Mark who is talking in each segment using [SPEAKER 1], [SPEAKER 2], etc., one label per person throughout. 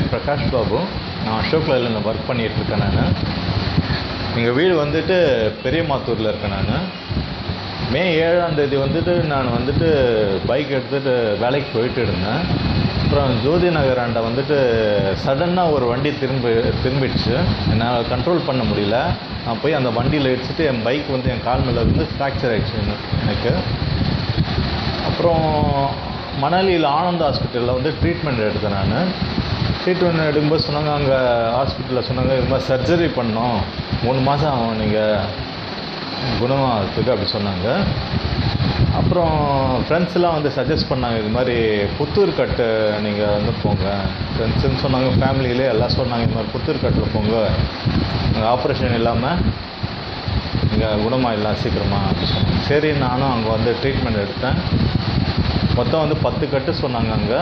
[SPEAKER 1] பேர் பிரகாஷ் பாபு. நான் அசோக் லைலனில் ஒர்க் பண்ணிகிட்ருக்கேன். நான் எங்கள் வீடு வந்துட்டு பெரியமாத்தூரில் இருக்கேன். நான் மே 7ஆம் தேதி வந்துட்டு நான் வந்துட்டு பைக் எடுத்துகிட்டு வேலைக்கு போயிட்டு இருந்தேன். அப்புறம் ஜோதி நகர் ஆண்ட வந்துட்டு சடன்னாக ஒரு வண்டி திரும்பிடுச்சு. என்னால் கண்ட்ரோல் பண்ண முடியல. நான் போய் அந்த வண்டியில் இடிச்சிட்டு என் பைக் வந்து என் கால் மேலே இருந்து ஃப்ராக்சர் ஆகிடுச்சு எனக்கு. அப்புறம் மணாலியில் ஆனந்த் ஹாஸ்பிட்டலில் வந்து ட்ரீட்மெண்ட் எடுத்தேன். நான் ட்ரீட்மெண்ட் எடுக்கும்போது சொன்னாங்க, அங்கே ஹாஸ்பிட்டலில் சொன்னாங்க, இது மாதிரி சர்ஜரி பண்ணோம், 3 மாதம் ஆகும் நீங்கள் குணமாகிறதுக்கு அப்படி சொன்னாங்க. அப்புறம் ஃப்ரெண்ட்ஸ்லாம் வந்து சஜஸ்ட் பண்ணாங்க, இது மாதிரி புத்தூர் கட்டு நீங்கள் வந்து போங்க. ஃப்ரெண்ட்ஸுன்னு சொன்னாங்க, ஃபேமிலியிலே எல்லாம் சொன்னாங்க, இது மாதிரி புத்தூர் கட்டில் போங்க, அங்கே ஆப்ரேஷன் இல்லாமல் இங்கே குணமாயிடலாம் சீக்கிரமாக அப்படி சொன்னாங்க. சரி, நானும் அங்கே வந்து ட்ரீட்மெண்ட் எடுத்தேன். மொத்தம் வந்து 10 கட்டு சொன்னாங்க அங்கே.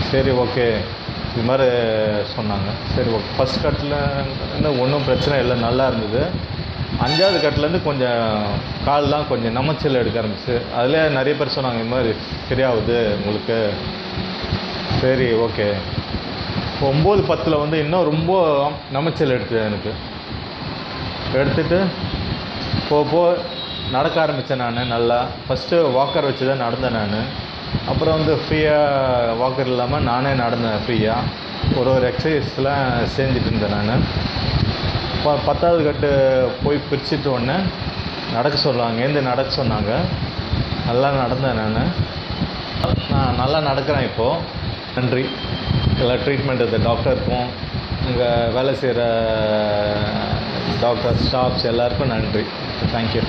[SPEAKER 1] சரி, ஓகே, இது மாதிரி சொன்னாங்க. சரி, ஓகே. ஃபஸ்ட் கட்டில் ஒன்றும் பிரச்சனை இல்லை, நல்லா இருந்தது. 5ஆவது கட்டிலேருந்து கொஞ்சம் கால்லாம் கொஞ்சம் நமைச்சல் எடுக்க ஆரம்பிச்சு. அதில் நிறைய பேர் சொன்னாங்க, இது மாதிரி சரியாகுது உங்களுக்கு. சரி, ஓகே. 9, 10 வந்து இன்னும் ரொம்ப நமைச்சல் எடுத்தது எனக்கு. எடுத்துகிட்டு போ நடக்க ஆரம்பித்தேன். நான் நல்லா ஃபஸ்ட்டு வாக்கர் வச்சு தான் நடந்தேன். நான் அப்புறம் வந்து ஃப்ரீயாக வாக்கர் இல்லாமல் நானே நடந்தேன் ஃப்ரீயாக. ஒரு எக்ஸசைஸ்லாம் செஞ்சுட்டு இருந்தேன். நான் 10ஆவது கட்டு போய் பிரிச்சுட்டு உடனே நடக்க சொன்னாங்க, ஏந்து நடக்க சொன்னாங்க. நல்லா நடந்தேன். நான் நல்லா நடக்கிறேன் இப்போது. நன்றி எல்லா ட்ரீட்மெண்ட் எடுத்த டாக்டருக்கும், இங்கே வேலை செய்கிற டாக்டர் ஸ்டாஃப்ஸ் எல்லாருக்கும் நன்றி. தேங்க்யூ.